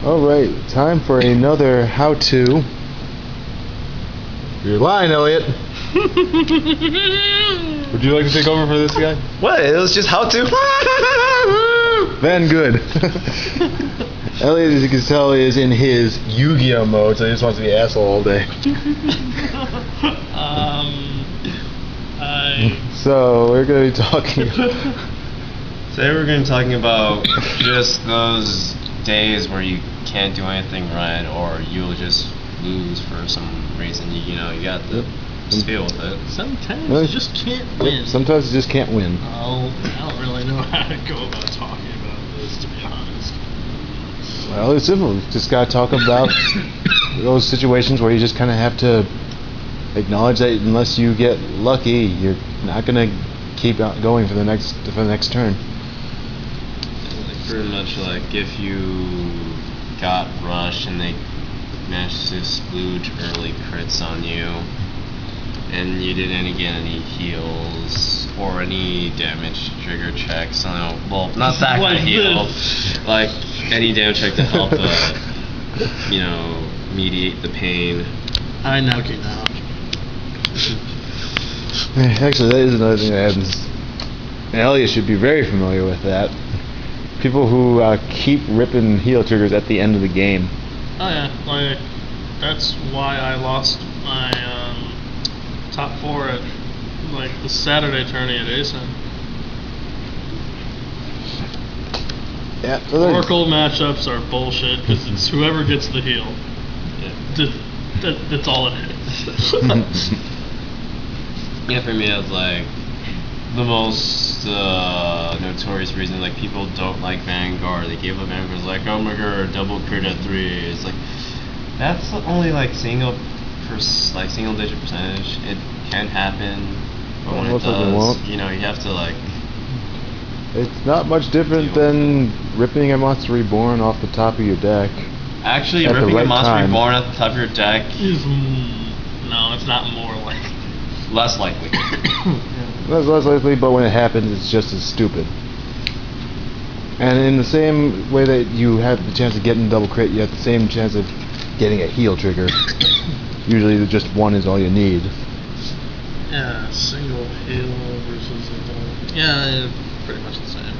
Alright, time for another how-to. You're lying, Elliot. Would you like to take over for this guy? What? It was just how to. Vangood. Elliot, as you can tell, is in his Yu-Gi-Oh mode, so he just wants to be an asshole all day. So, we're going to be talking... Today we're going to be talking about just those days where you can't do anything right, or you'll just lose for some reason. You got to just deal with it. Sometimes you just can't win. Sometimes you just can't win. Oh, I don't really know how to go about talking about this, to be honest. Well, it's simple. You just got to talk about those situations where you just kind of have to acknowledge that unless you get lucky, you're not going to keep going for the next turn. Pretty much like if you got rushed and they managed to splooge early crits on you, and you didn't get any heals or any damage trigger checks. Well, not that kind of heal, like any damage check to help, mediate the pain. I knock it out. Actually, that is another thing that happens. And Elliot should be very familiar with that. People who keep ripping heal triggers at the end of the game. Oh yeah, like that's why I lost my top 4 at like the Saturday tourney at ASIN. Yeah, Oracle matchups are bullshit because it's whoever gets the heal. Yeah. That's all it is. Yeah, for me it's like the most notorious reason, like people don't like Vanguard. They gave up Vanguard. It's like, oh my god, double crit at 3. It's like that's only like single digit percentage. It can happen, but when it does, you have to like. It's not much different than ripping a Monster Reborn off the top of your deck. Actually, ripping a Monster Reborn at the top of your deck is no, it's not more like less likely. That's less likely, but when it happens, it's just as stupid. And in the same way that you have the chance of getting double crit, you have the same chance of getting a heal trigger. Usually, just one is all you need. Yeah, single heal versus a double. Yeah, pretty much the same.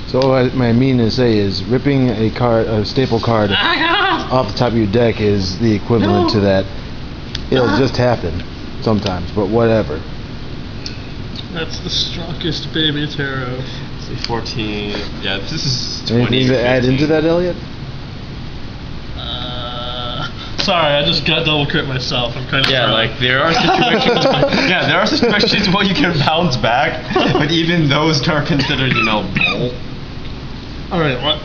So what I mean to say is, ripping a staple card off the top of your deck is the equivalent to that. It'll just happen. Sometimes, but whatever. That's the strongest baby tarot. Say 14. Yeah, this is 20. Anything to add into that, Elliot? Sorry, I just got double crit myself. I'm kind of like there are situations. There are situations where you can bounce back, but even those are considered, bull. All right, what?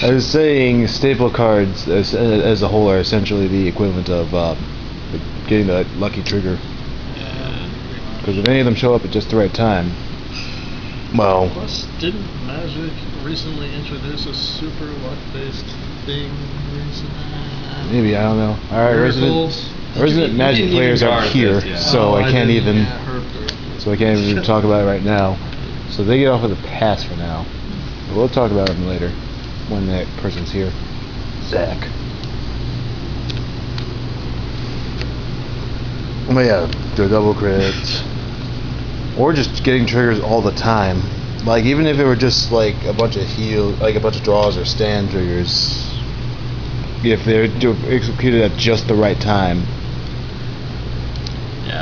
I was saying staple cards as a whole are essentially the equivalent of getting the lucky trigger. Because if any of them show up at just the right time, well. Plus, didn't Magic recently introduce a super luck-based thing recently? Maybe, I don't know. All right, resident Magic players are here, so I can't even. So I can't even talk about it right now. So they get off with a pass for now. But we'll talk about them later when that person's here. Zach. But yeah, the double crits, or just getting triggers all the time. Like even if it were just like a bunch of draws or stand triggers, if they're executed at just the right time,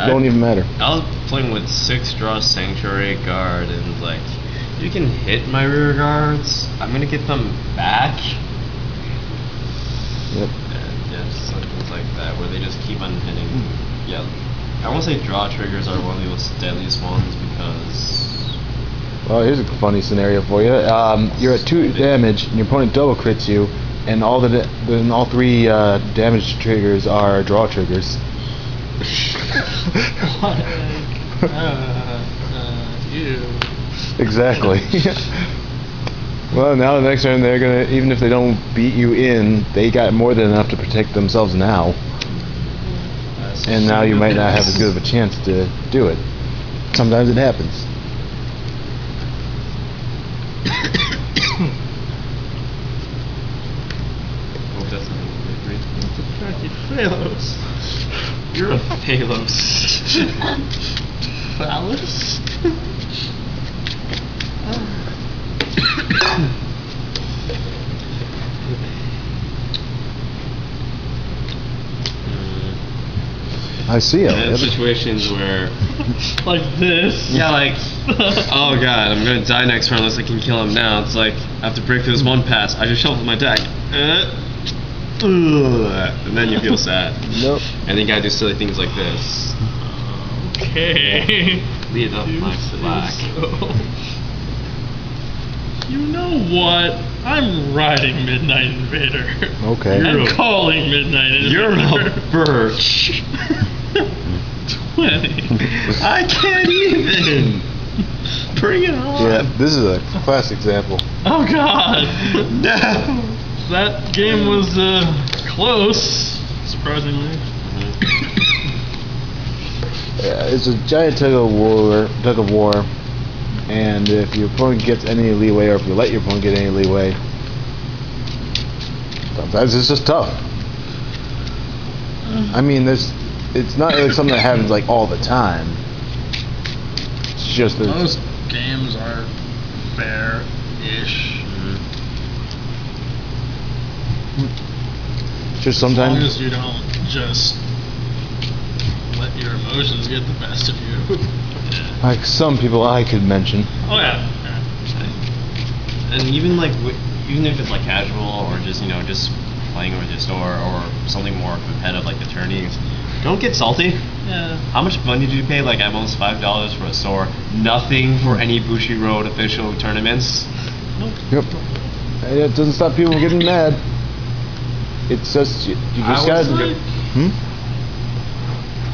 don't even matter. I was playing with 6 draw Sanctuary Guard, and like you can hit my rear guards. I'm gonna get them back. Yep. And something like that where they just keep on hitting. Yeah, I won't say draw triggers are one of the most deadliest ones because. Well, here's a funny scenario for you. You're at 2 damage, and your opponent double crits you, and all 3 damage triggers are draw triggers. You. Exactly. Well, now the next turn they're gonna, even if they don't beat you in, they got more than enough to protect themselves now. And now you might not have as good of a chance to do it. Sometimes it happens. Phalos. You're a Phalos. Phallus? I see it. And situations where, Like this. yeah, like, oh god, I'm gonna die next round unless I can kill him now. It's like, I have to break through this one pass. I just shuffled my deck. And then you feel sad. Nope. And then you gotta do silly things like this. Okay. Lead up my slack. You know what? I'm riding Midnight Invader. Okay. I'm calling Midnight Invader. You're a birch. 20. I can't even. Bring it on. Yeah, this is a classic example. Oh god. No. That game was close, surprisingly. Yeah, it's a giant tug of war, and if your opponent gets any leeway, or if you let your opponent get any leeway, sometimes it's just tough. I mean, it's not like something that happens like all the time. It's just that Most games are fair-ish. just As long sometimes. as you don't just let your emotions get the best of you. Like some people I could mention. Oh yeah. And even like, even if it's like casual or just just playing with your store or something more competitive like the tourneys, don't get salty. Yeah. How much money did you pay? Like almost $5 for a store. Nothing for any Bushiroad official tournaments. Nope. Yep. And it doesn't stop people getting mad. It's just you just gotta.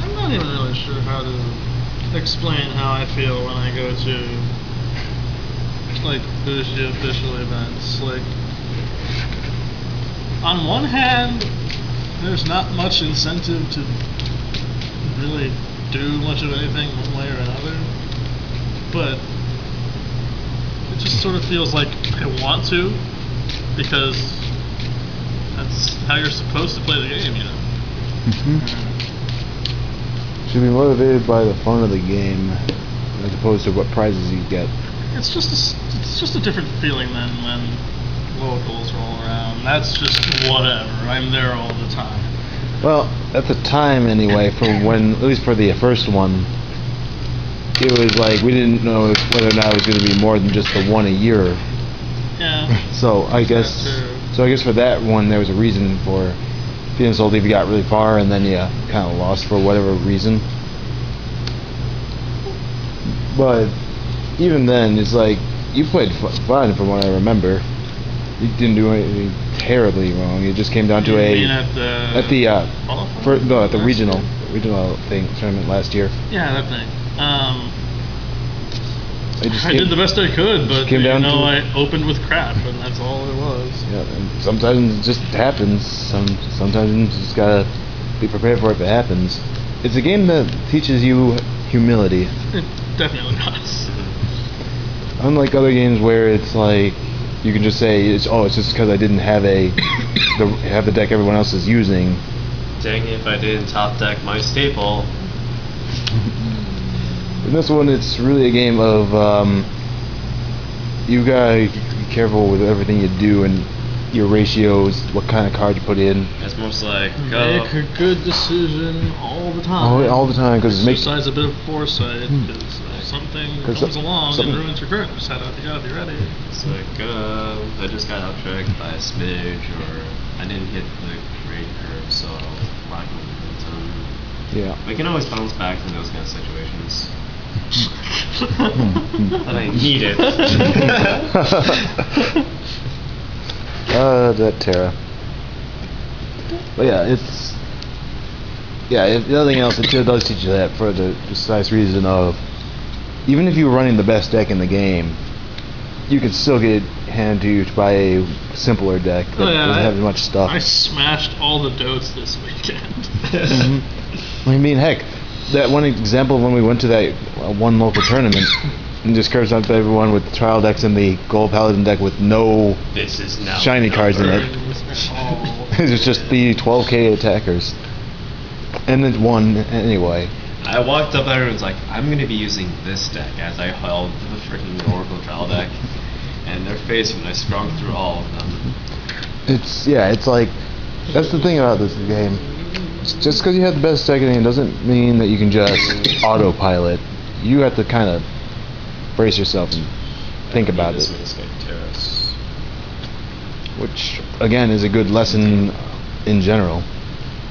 I'm not even really sure how to explain how I feel when I go to like Bushi official events. Like, on one hand, there's not much incentive to really do much of anything one way or another, but it just sort of feels like I want to, because that's how you're supposed to play the game, you know? Should be motivated by the fun of the game, as opposed to what prizes you get. It's just a different feeling than when locals roll around. That's just whatever. I'm there all the time. Well, at the time anyway, for when, at least for the first one, it was like we didn't know whether or not it was going to be more than just the one a year. Yeah. So I guess, for that one there was a reason for feeling salty if you got really far and then you kind of lost for whatever reason. But even then, it's like you played fine from what I remember. You didn't do anything terribly wrong. It just came down to at the regional thing tournament last year. Yeah, that thing. I It did the best I could, but came down to- I opened with crap, and that's all it was. Yeah, and sometimes it just happens. Sometimes you just gotta be prepared for it if it happens. It's a game that teaches you humility. It definitely does. Unlike other games where it's like you can just say it's just because I didn't have have the deck everyone else is using. Dang it, if I didn't top deck my staple. In this one, it's really a game of you gotta be careful with everything you do and your ratios, what kind of card you put in. It's most like Make a good decision all the time. All the time, because Exercise a bit of foresight, because something comes along and ruins your current setup. You gotta be ready. It's like I just got outtracked by a smidge, or I didn't hit the grade curve, so lack of momentum. Yeah. We can always bounce back from those kind of situations. But I need it. That Terra. But yeah, if nothing else, it does teach you that for the precise reason of even if you were running the best deck in the game, you could still get handed to you by a simpler deck that doesn't have as much stuff. I smashed all the dotes this weekend. I mean, heck, that one example when we went to that one local tournament and just curves out to everyone with trial decks and the gold paladin deck with no This is now shiny cards in it. It was just the 12k attackers. And it won anyway. I walked up there and was like, I'm going to be using this deck as I held the freaking Oracle Trial deck. And their face when I scrubbed through all of them. It's like, that's the thing about this game. Just because you have the best deck in the game doesn't mean that you can just autopilot. You have to kind of brace yourself and think about it. Which, again, is a good lesson in general.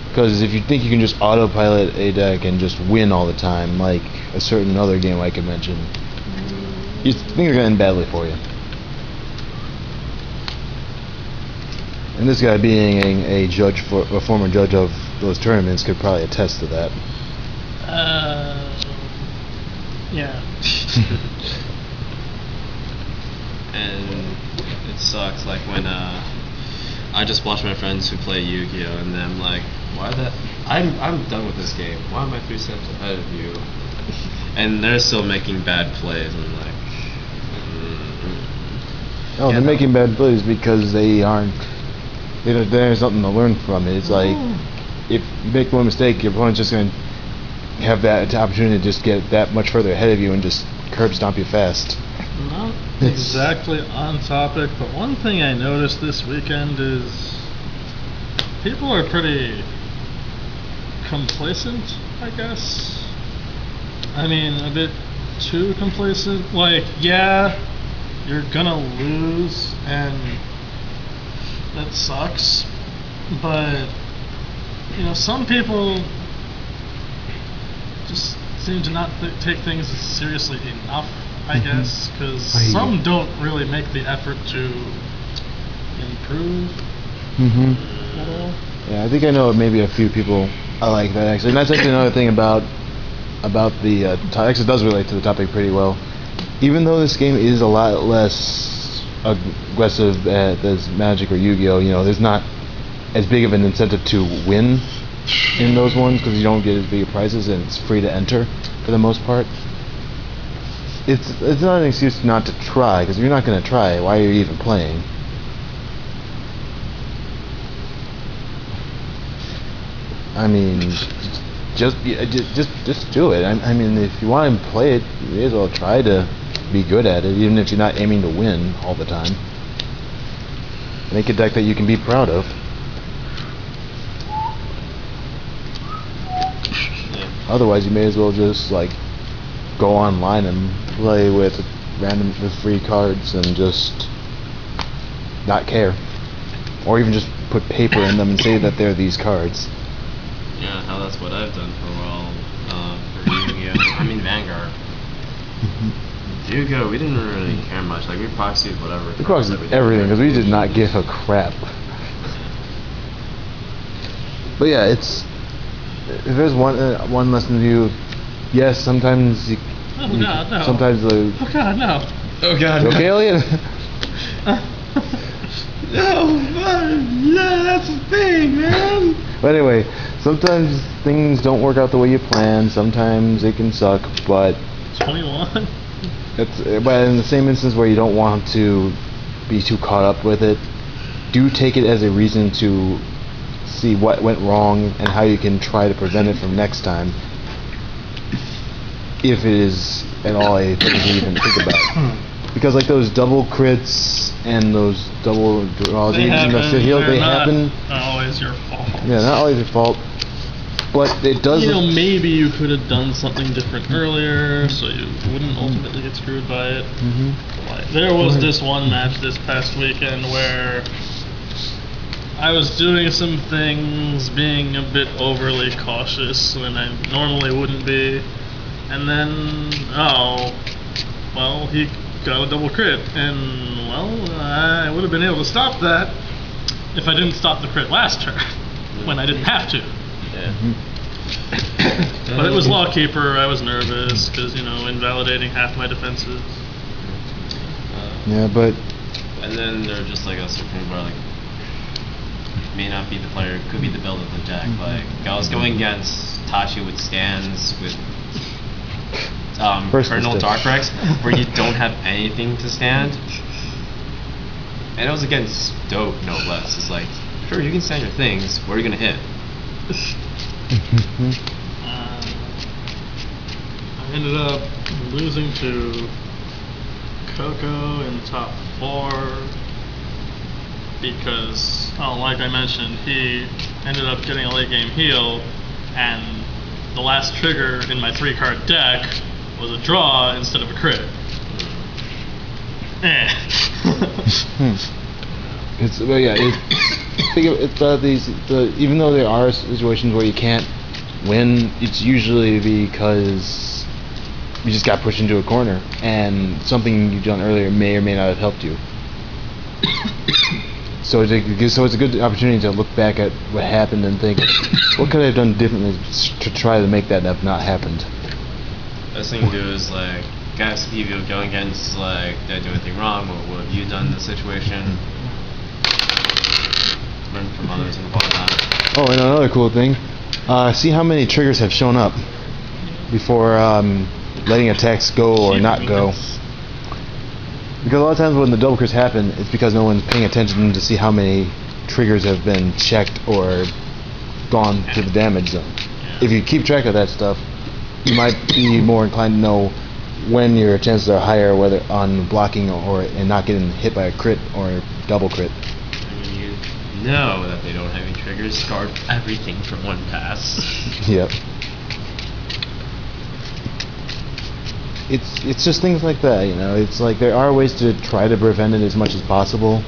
Because if you think you can just autopilot a deck and just win all the time, like a certain other game I could mention, you think you're going to end badly for you. And this guy, being a judge, a former judge of those tournaments, could probably attest to that. Yeah. And it sucks, like when I just watch my friends who play Yu-Gi-Oh! And then I'm like, why that? I'm done with this game. Why am I 3 steps ahead of you? And they're still making bad plays. And I'm like, oh, they're making bad plays because they aren't. There's nothing to learn from it. It's like, if you make one mistake, your opponent's just going to have that opportunity to just get that much further ahead of you and just curb stomp you fast. Not exactly on topic, but one thing I noticed this weekend is people are pretty complacent, I guess. I mean, a bit too complacent. Like, yeah, you're gonna lose, and that sucks, but, you know, some people just seem to not take things seriously enough, I guess, because some don't really make the effort to improve at all. Yeah, I think I know maybe a few people I like that, actually. And that's actually another thing about the actually, it does relate to the topic pretty well. Even though this game is a lot less aggressive as Magic or Yu-Gi-Oh, you know, there's not as big of an incentive to win in those ones because you don't get as big of prizes and it's free to enter for the most part. It's not an excuse not to try, because if you're not going to try, why are you even playing? I mean, just do it. I mean, if you want to play it, you may as well try to be good at it, even if you're not aiming to win all the time. Make a deck that you can be proud of. Otherwise, you may as well just like go online and play with free cards and just not care, or even just put paper in them and say that they're these cards. Yeah, hell, that's what I've done for a while. For Yu-Gi-Oh! I mean Vanguard. Yu-Gi-Oh! We didn't really care much. Like we proxied whatever. We proxied everything because we did not give a crap. But yeah, it's. If there's one lesson to you, yes, sometimes you. Oh God, no. Sometimes the. Oh God, no. Oh God. You okay, Elliot? No, yeah, that's the thing, man. But anyway, sometimes things don't work out the way you plan. Sometimes it can suck, but. 21. But in the same instance where you don't want to be too caught up with it, do take it as a reason to see what went wrong and how you can try to prevent it from next time, if it is at all a thing to even think about. Because like those double crits and those double draws, they happen. Not always your fault. Yeah, not always your fault. But it does. You know, maybe you could have done something different earlier, so you wouldn't ultimately get screwed by it. Like, there was this one match this past weekend where I was doing some things, being a bit overly cautious when I normally wouldn't be, and then he got a double crit, and I would have been able to stop that if I didn't stop the crit last turn when I didn't have to. Yeah. But it was Lawkeeper. I was nervous because, you know, invalidating half my defenses. Yeah, but. And then they're just like a certain where like may not be the player, could be the build of the deck. Like I was going against Tachi with scans with Colonel Darkrex, where you don't have anything to stand. And it was against Dope, no less. It's like, sure, you can stand your things. Where are you gonna hit? I ended up losing to Coco in top 4 because, like I mentioned, he ended up getting a late game heal, and the last trigger in my 3-card deck was a draw instead of a crit. Even though there are situations where you can't win, it's usually because you just got pushed into a corner, and something you've done earlier may or may not have helped you. So it's a good opportunity to look back at what happened and think, what could I have done differently to try to make that have not happened? Best thing to do is like, guys, if you're going against, like, did I do anything wrong? What have you done in the situation? Learn from others and apply that. Oh, and another cool thing, see how many triggers have shown up before letting attacks go or not go. Because a lot of times when the double crits happen, it's because no one's paying attention to see how many triggers have been checked or gone to the damage zone. If you keep track of that stuff, you might be more inclined to know when your chances are higher, whether on blocking and not getting hit by a crit or a double crit. I mean, you know that they don't have any triggers, guard everything for one pass. Yep. It's just things like that, you know. It's like there are ways to try to prevent it as much as possible.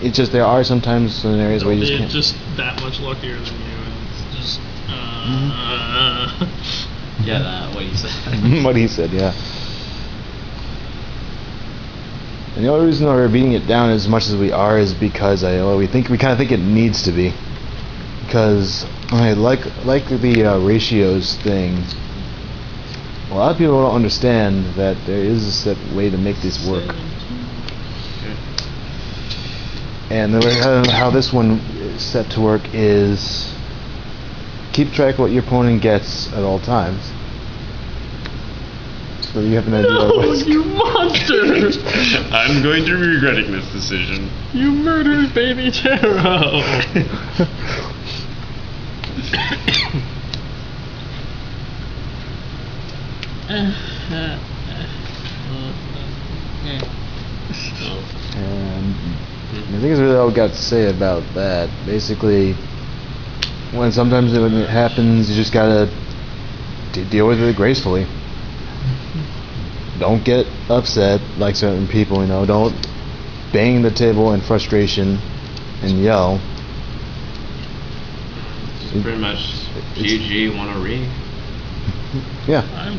It's just there are sometimes scenarios where you just can't. Just that much luckier than you, and it's just. Yeah, what he said. What he said, yeah. And the only reason why we're beating it down as much as we are is because we kind of think it needs to be. Because I like the ratios thing. A lot of people don't understand that there is a set way to make this work. And the way how this one is set to work is keep track of what your opponent gets at all times. So you have an idea of what's you monster! I'm going to be regretting this decision. You murdered baby Taro! And I think that's really all we got to say about that. Basically, sometimes when it happens, you just gotta deal with it gracefully. Don't get upset like certain people, you know. Don't bang the table in frustration and yell. It's pretty much GG, wanna re. Yeah. I'm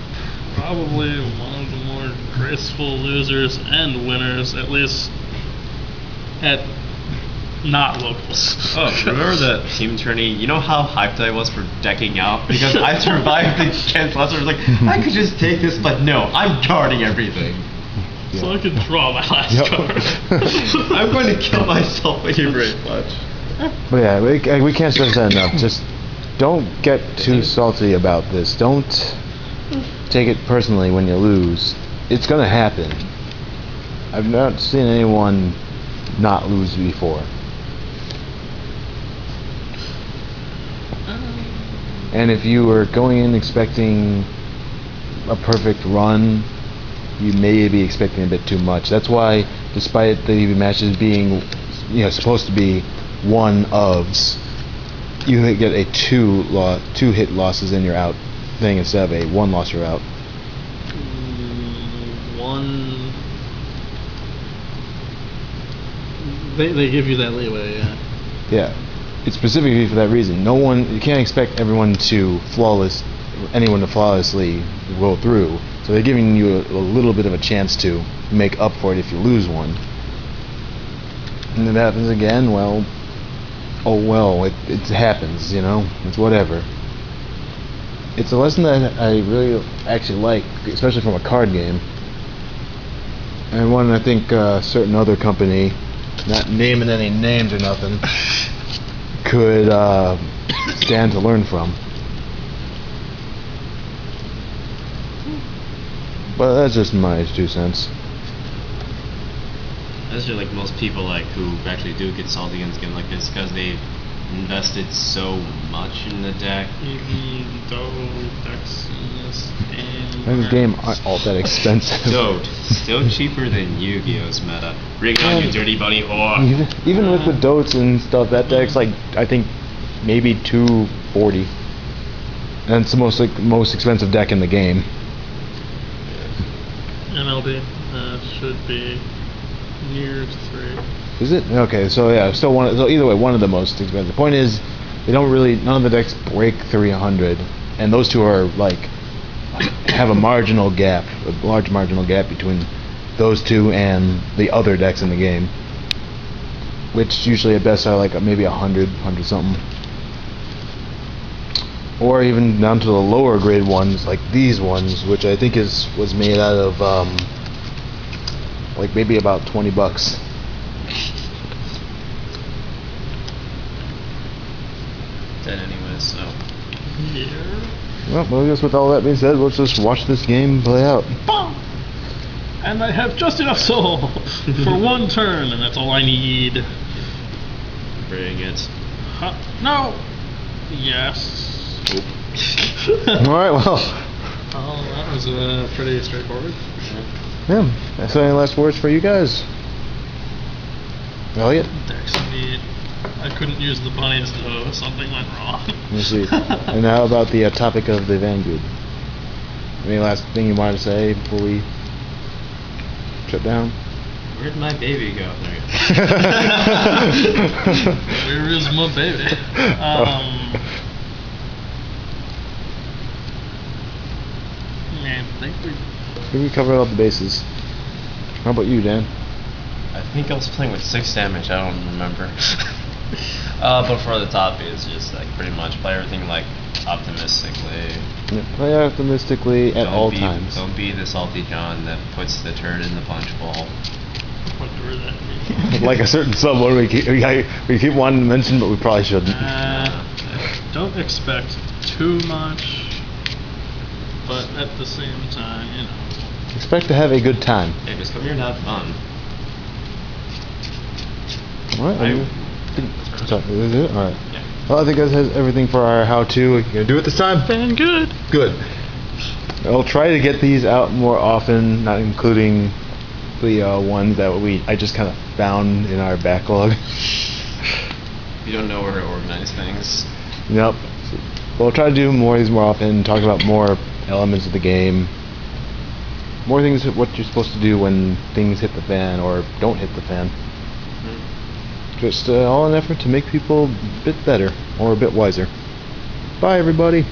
probably one of the more graceful losers and winners, at least at not locals. Oh, remember the team tourney? You know how hyped I was for decking out? Because I survived the chance last year. I was like, I could just take this, but no, I'm guarding everything. Yeah. So I can draw my last card. I'm going to kill myself with your brave clutch. But yeah, we can't stress that enough. Just don't get too salty about this. Don't take it personally when you lose. It's gonna happen. I've not seen anyone not lose before. And if you were going in expecting a perfect run, you may be expecting a bit too much. That's why, despite the matches being, supposed to be one-ofs, you get a two hit losses and you're out thing instead of a one loss you're out. They give you that leeway, yeah. Yeah, it's specifically for that reason. You can't expect anyone to flawlessly roll through. So they're giving you a little bit of a chance to make up for it if you lose one. And if it happens again, well, it happens, it's whatever. It's a lesson that I really actually like, especially from a card game. And one I think a certain other company, not naming any names or nothing, could stand to learn from. But that's just my 2 cents. That's just like most people who actually do get salty against games like this, because they invested so much in the deck. Decks in this game. This game aren't all that expensive. Dote, still cheaper than Yu-Gi-Oh's meta. Bring on you dirty bunny whore. Even with the dotes and stuff, that deck's like I think maybe 240, and it's the most expensive deck in the game. MLB should be near to 3. Is it? Okay, so yeah, still one. So either way, one of the most expensive. The point is, none of the decks break 300, and those two are like have a marginal gap, a large marginal gap between those two and the other decks in the game, which usually at best are like maybe 100 something, or even down to the lower grade ones like these ones, which I think was made out of like maybe about $20. Dead anyways, so. Yeah. Well, I guess with all that being said, let's just watch this game play out. Bam! And I have just enough soul for one turn, and that's all I need. Bring it. No! Yes. Alright, well. Oh, that was pretty straightforward. Yeah. So any last words for you guys? Elliot? Dex neat. I couldn't use the bunnies though, something went wrong. Let me see. And how about the topic of the Vangood? Any last thing you wanted to say before we shut down? Where'd my baby go? There Where is my baby? Man, I think we covered all the bases. How about you, Dan? I think I was playing with 6 damage, I don't remember. But for the top is just like pretty much play everything like optimistically. Yeah, play optimistically at all times. Don't be the salty John that puts the turd in the punch bowl. whatever that means. Like a certain someone we keep wanting to mention, but we probably shouldn't. Don't expect too much, but at the same time, you know. Expect to have a good time. Hey, just come here and have fun. Alright. Sorry, is it? Alright. Yeah. Well, I think that has everything for our how-to. You gonna do it this time? Vangood. Good. I'll try to get these out more often, not including the ones that I just kind of found in our backlog. You don't know where to organize things. Yep. We'll try to do more of these more often, talk about more elements of the game. More things, what you're supposed to do when things hit the fan or don't hit the fan. Just all an effort to make people a bit better or a bit wiser. Bye, everybody.